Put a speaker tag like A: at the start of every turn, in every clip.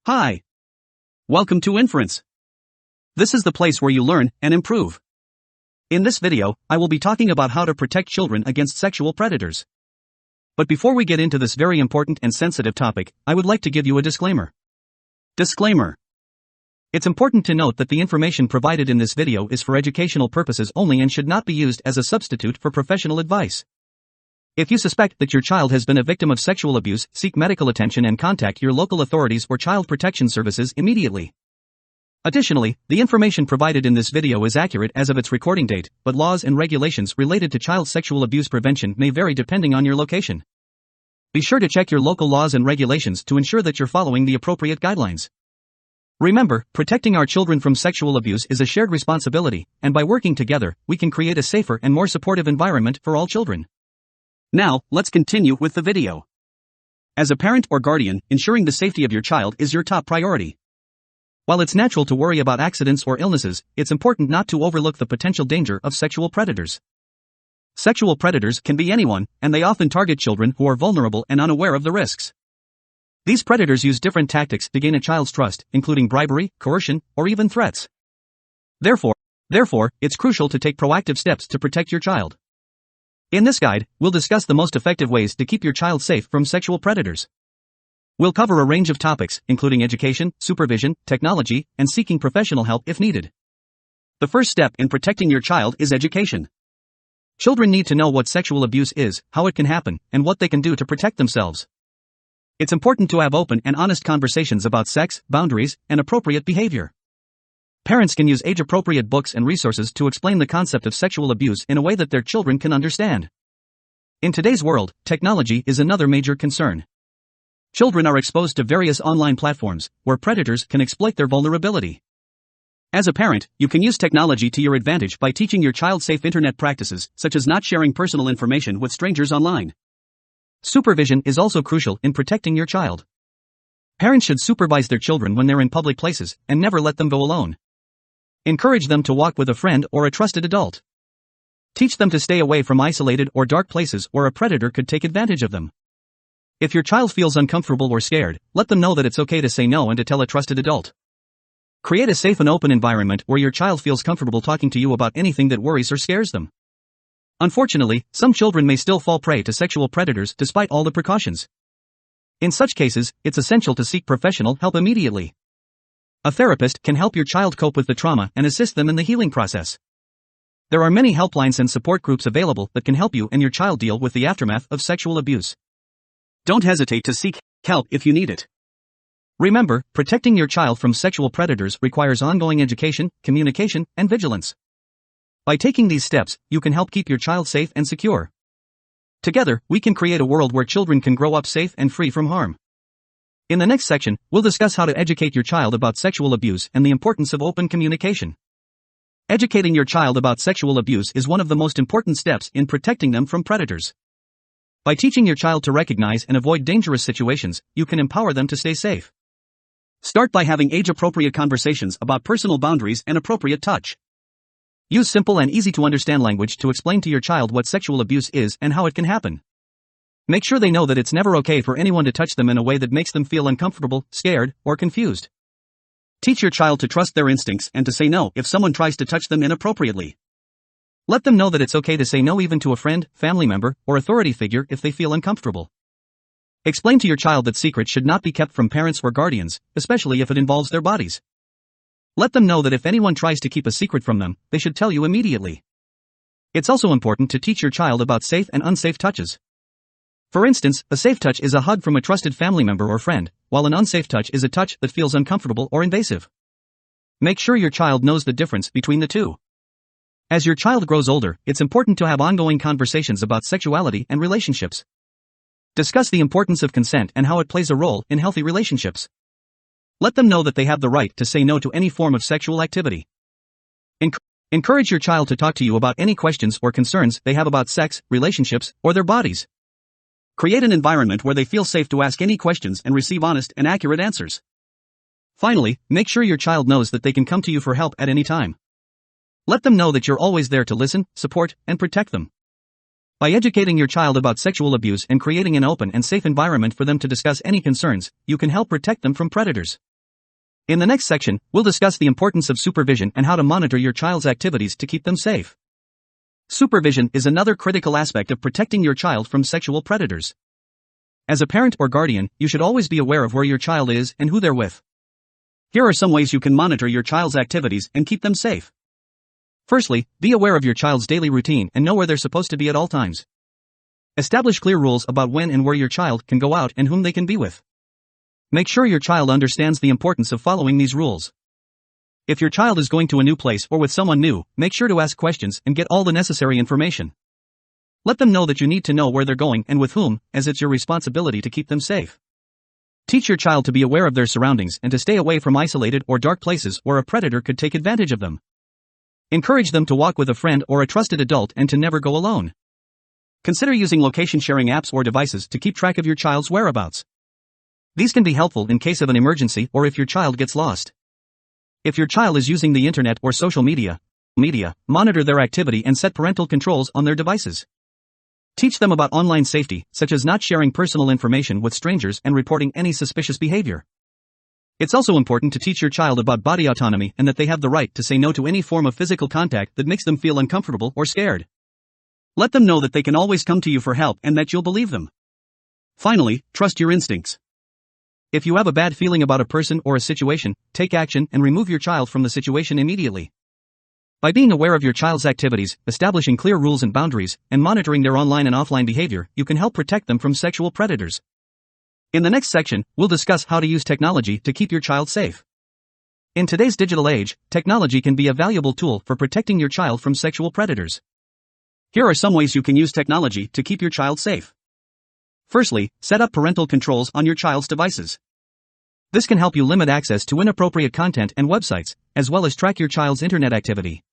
A: Hi. Welcome to Inference. This is the place where you learn and improve. In this video, I will be talking about how to protect children against sexual predators. But before we get into this very important and sensitive topic, I would like to give you a disclaimer. Disclaimer. It's important to note that the information provided in this video is for educational purposes only and should not be used as a substitute for professional advice. If you suspect that your child has been a victim of sexual abuse, seek medical attention and contact your local authorities or child protection services immediately. Additionally, the information provided in this video is accurate as of its recording date, but laws and regulations related to child sexual abuse prevention may vary depending on your location. Be sure to check your local laws and regulations to ensure that you're following the appropriate guidelines. Remember, protecting our children from sexual abuse is a shared responsibility, and by working together, we can create a safer and more supportive environment for all children. Now, let's continue with the video. As a parent or guardian, ensuring the safety of your child is your top priority. While it's natural to worry about accidents or illnesses, it's important not to overlook the potential danger of sexual predators. Sexual predators can be anyone, and they often target children who are vulnerable and unaware of the risks. These predators use different tactics to gain a child's trust, including bribery, coercion, or even threats. Therefore, it's crucial to take proactive steps to protect your child. In this guide, we'll discuss the most effective ways to keep your child safe from sexual predators. We'll cover a range of topics, including education, supervision, technology, and seeking professional help if needed. The first step in protecting your child is education. Children need to know what sexual abuse is, how it can happen, and what they can do to protect themselves. It's important to have open and honest conversations about sex, boundaries, and appropriate behavior. Parents can use age-appropriate books and resources to explain the concept of sexual abuse in a way that their children can understand. In today's world, technology is another major concern. Children are exposed to various online platforms, where predators can exploit their vulnerability. As a parent, you can use technology to your advantage by teaching your child safe internet practices, such as not sharing personal information with strangers online. Supervision is also crucial in protecting your child. Parents should supervise their children when they're in public places, and never let them go alone. Encourage them to walk with a friend or a trusted adult. Teach them to stay away from isolated or dark places where a predator could take advantage of them. If your child feels uncomfortable or scared, let them know that it's okay to say no and to tell a trusted adult. Create a safe and open environment where your child feels comfortable talking to you about anything that worries or scares them. Unfortunately, some children may still fall prey to sexual predators despite all the precautions. In such cases, it's essential to seek professional help immediately. A therapist can help your child cope with the trauma and assist them in the healing process. There are many helplines and support groups available that can help you and your child deal with the aftermath of sexual abuse. Don't hesitate to seek help if you need it. Remember, protecting your child from sexual predators requires ongoing education, communication, and vigilance. By taking these steps, you can help keep your child safe and secure. Together, we can create a world where children can grow up safe and free from harm. In the next section, we'll discuss how to educate your child about sexual abuse and the importance of open communication. Educating your child about sexual abuse is one of the most important steps in protecting them from predators. By teaching your child to recognize and avoid dangerous situations, you can empower them to stay safe. Start by having age-appropriate conversations about personal boundaries and appropriate touch. Use simple and easy-to-understand language to explain to your child what sexual abuse is and how it can happen. Make sure they know that it's never okay for anyone to touch them in a way that makes them feel uncomfortable, scared, or confused. Teach your child to trust their instincts and to say no if someone tries to touch them inappropriately. Let them know that it's okay to say no even to a friend, family member, or authority figure if they feel uncomfortable. Explain to your child that secrets should not be kept from parents or guardians, especially if it involves their bodies. Let them know that if anyone tries to keep a secret from them, they should tell you immediately. It's also important to teach your child about safe and unsafe touches. For instance, a safe touch is a hug from a trusted family member or friend, while an unsafe touch is a touch that feels uncomfortable or invasive. Make sure your child knows the difference between the two. As your child grows older, it's important to have ongoing conversations about sexuality and relationships. Discuss the importance of consent and how it plays a role in healthy relationships. Let them know that they have the right to say no to any form of sexual activity. Encourage your child to talk to you about any questions or concerns they have about sex, relationships, or their bodies. Create an environment where they feel safe to ask any questions and receive honest and accurate answers. Finally, make sure your child knows that they can come to you for help at any time. Let them know that you're always there to listen, support, and protect them. By educating your child about sexual abuse and creating an open and safe environment for them to discuss any concerns, you can help protect them from predators. In the next section, we'll discuss the importance of supervision and how to monitor your child's activities to keep them safe. Supervision is another critical aspect of protecting your child from sexual predators. As a parent or guardian, you should always be aware of where your child is and who they're with. Here are some ways you can monitor your child's activities and keep them safe. Firstly, be aware of your child's daily routine and know where they're supposed to be at all times. Establish clear rules about when and where your child can go out and whom they can be with. Make sure your child understands the importance of following these rules. If your child is going to a new place or with someone new, make sure to ask questions and get all the necessary information. Let them know that you need to know where they're going and with whom, as it's your responsibility to keep them safe. Teach your child to be aware of their surroundings and to stay away from isolated or dark places where a predator could take advantage of them. Encourage them to walk with a friend or a trusted adult and to never go alone. Consider using location-sharing apps or devices to keep track of your child's whereabouts. These can be helpful in case of an emergency or if your child gets lost. If your child is using the internet or social media, monitor their activity and set parental controls on their devices. Teach them about online safety, such as not sharing personal information with strangers and reporting any suspicious behavior. It's also important to teach your child about body autonomy and that they have the right to say no to any form of physical contact that makes them feel uncomfortable or scared. Let them know that they can always come to you for help and that you'll believe them. Finally, trust your instincts. If you have a bad feeling about a person or a situation, take action and remove your child from the situation immediately. By being aware of your child's activities, establishing clear rules and boundaries, and monitoring their online and offline behavior, you can help protect them from sexual predators. In the next section, we'll discuss how to use technology to keep your child safe. In today's digital age, technology can be a valuable tool for protecting your child from sexual predators. Here are some ways you can use technology to keep your child safe. Firstly, set up parental controls on your child's devices. This can help you limit access to inappropriate content and websites, as well as track your child's internet activity.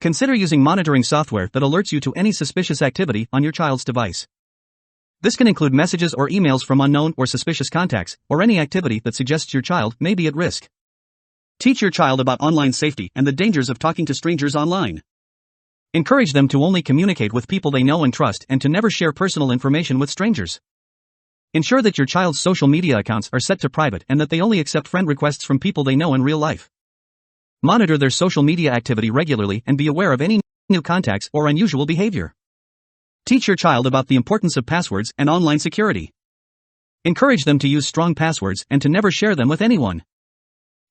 A: Consider using monitoring software that alerts you to any suspicious activity on your child's device. This can include messages or emails from unknown or suspicious contacts, or any activity that suggests your child may be at risk. Teach your child about online safety and the dangers of talking to strangers online. Encourage them to only communicate with people they know and trust and to never share personal information with strangers. Ensure that your child's social media accounts are set to private and that they only accept friend requests from people they know in real life. Monitor their social media activity regularly and be aware of any new contacts or unusual behavior. Teach your child about the importance of passwords and online security. Encourage them to use strong passwords and to never share them with anyone.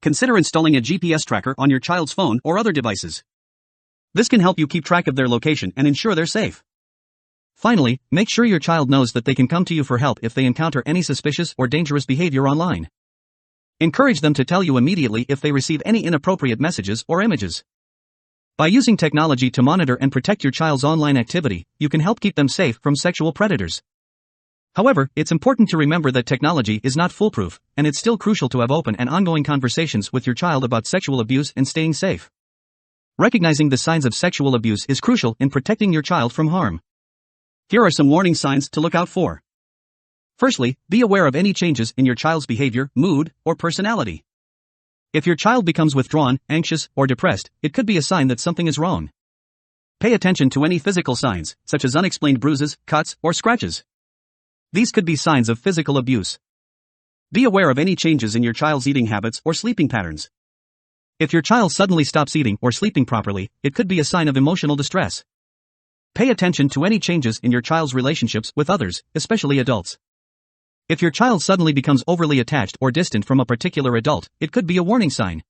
A: Consider installing a GPS tracker on your child's phone or other devices. This can help you keep track of their location and ensure they're safe. Finally, make sure your child knows that they can come to you for help if they encounter any suspicious or dangerous behavior online. Encourage them to tell you immediately if they receive any inappropriate messages or images. By using technology to monitor and protect your child's online activity, you can help keep them safe from sexual predators. However, it's important to remember that technology is not foolproof, and it's still crucial to have open and ongoing conversations with your child about sexual abuse and staying safe. Recognizing the signs of sexual abuse is crucial in protecting your child from harm. Here are some warning signs to look out for. Firstly, be aware of any changes in your child's behavior, mood, or personality. If your child becomes withdrawn, anxious, or depressed, it could be a sign that something is wrong. Pay attention to any physical signs, such as unexplained bruises, cuts, or scratches. These could be signs of physical abuse. Be aware of any changes in your child's eating habits or sleeping patterns. If your child suddenly stops eating or sleeping properly, it could be a sign of emotional distress. Pay attention to any changes in your child's relationships with others, especially adults. If your child suddenly becomes overly attached or distant from a particular adult, it could be a warning sign.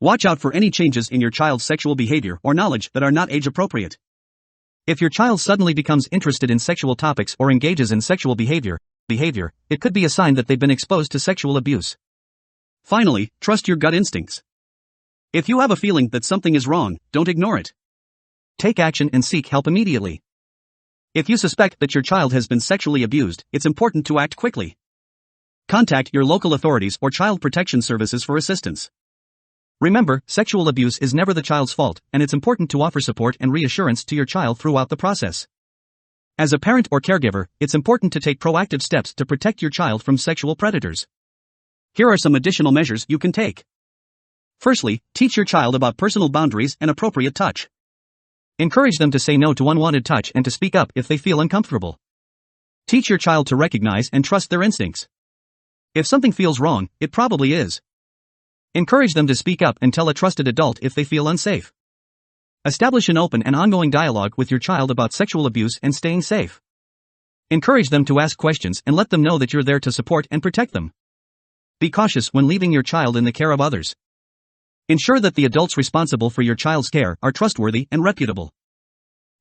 A: Watch out for any changes in your child's sexual behavior or knowledge that are not age-appropriate. If your child suddenly becomes interested in sexual topics or engages in sexual behavior, it could be a sign that they've been exposed to sexual abuse. Finally, trust your gut instincts. If you have a feeling that something is wrong, don't ignore it. Take action and seek help immediately. If you suspect that your child has been sexually abused, it's important to act quickly. Contact your local authorities or child protection services for assistance. Remember, sexual abuse is never the child's fault, and it's important to offer support and reassurance to your child throughout the process. As a parent or caregiver, it's important to take proactive steps to protect your child from sexual predators. Here are some additional measures you can take. Firstly, teach your child about personal boundaries and appropriate touch. Encourage them to say no to unwanted touch and to speak up if they feel uncomfortable. Teach your child to recognize and trust their instincts. If something feels wrong, it probably is. Encourage them to speak up and tell a trusted adult if they feel unsafe. Establish an open and ongoing dialogue with your child about sexual abuse and staying safe. Encourage them to ask questions and let them know that you're there to support and protect them. Be cautious when leaving your child in the care of others. Ensure that the adults responsible for your child's care are trustworthy and reputable.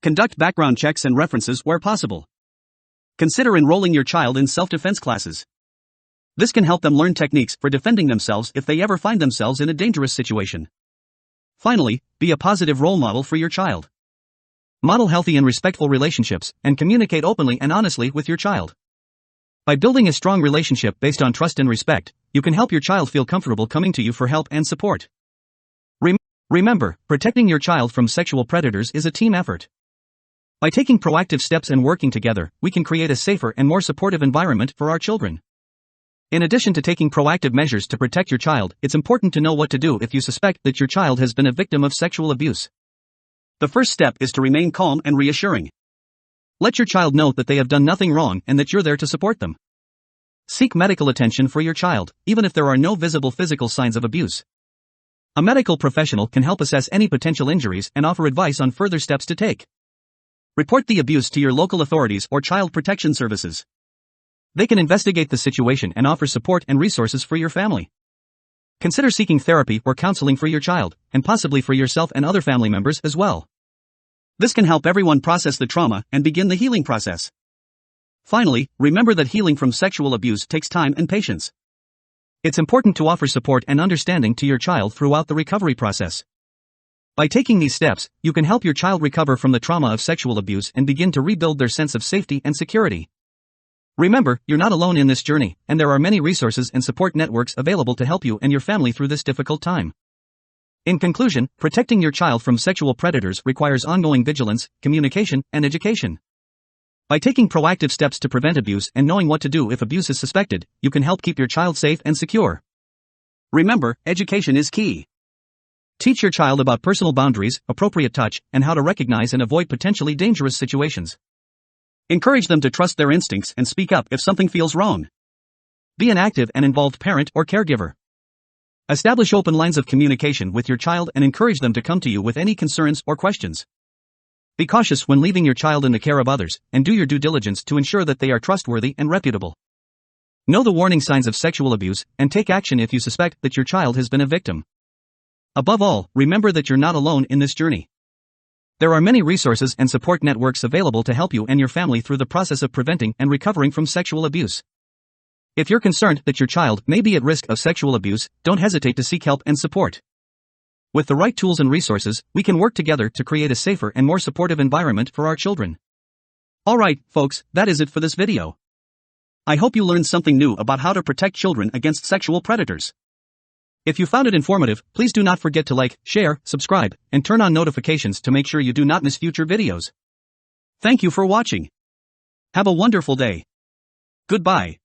A: Conduct background checks and references where possible. Consider enrolling your child in self-defense classes. This can help them learn techniques for defending themselves if they ever find themselves in a dangerous situation. Finally, be a positive role model for your child. Model healthy and respectful relationships, and communicate openly and honestly with your child. By building a strong relationship based on trust and respect, you can help your child feel comfortable coming to you for help and support. Remember, protecting your child from sexual predators is a team effort. By taking proactive steps and working together, we can create a safer and more supportive environment for our children. In addition to taking proactive measures to protect your child, it's important to know what to do if you suspect that your child has been a victim of sexual abuse. The first step is to remain calm and reassuring. Let your child know that they have done nothing wrong and that you're there to support them. Seek medical attention for your child, even if there are no visible physical signs of abuse. A medical professional can help assess any potential injuries and offer advice on further steps to take. Report the abuse to your local authorities or child protection services. They can investigate the situation and offer support and resources for your family. Consider seeking therapy or counseling for your child, and possibly for yourself and other family members as well. This can help everyone process the trauma and begin the healing process. Finally, remember that healing from sexual abuse takes time and patience. It's important to offer support and understanding to your child throughout the recovery process. By taking these steps, you can help your child recover from the trauma of sexual abuse and begin to rebuild their sense of safety and security. Remember, you're not alone in this journey, and there are many resources and support networks available to help you and your family through this difficult time. In conclusion, protecting your child from sexual predators requires ongoing vigilance, communication, and education. By taking proactive steps to prevent abuse and knowing what to do if abuse is suspected, you can help keep your child safe and secure. Remember, education is key. Teach your child about personal boundaries, appropriate touch, and how to recognize and avoid potentially dangerous situations. Encourage them to trust their instincts and speak up if something feels wrong. Be an active and involved parent or caregiver. Establish open lines of communication with your child and encourage them to come to you with any concerns or questions. Be cautious when leaving your child in the care of others, and do your due diligence to ensure that they are trustworthy and reputable. Know the warning signs of sexual abuse, and take action if you suspect that your child has been a victim. Above all, remember that you're not alone in this journey. There are many resources and support networks available to help you and your family through the process of preventing and recovering from sexual abuse. If you're concerned that your child may be at risk of sexual abuse, don't hesitate to seek help and support. With the right tools and resources, we can work together to create a safer and more supportive environment for our children. Alright, folks, that is it for this video. I hope you learned something new about how to protect children against sexual predators. If you found it informative, please do not forget to like, share, subscribe, and turn on notifications to make sure you do not miss future videos. Thank you for watching. Have a wonderful day. Goodbye.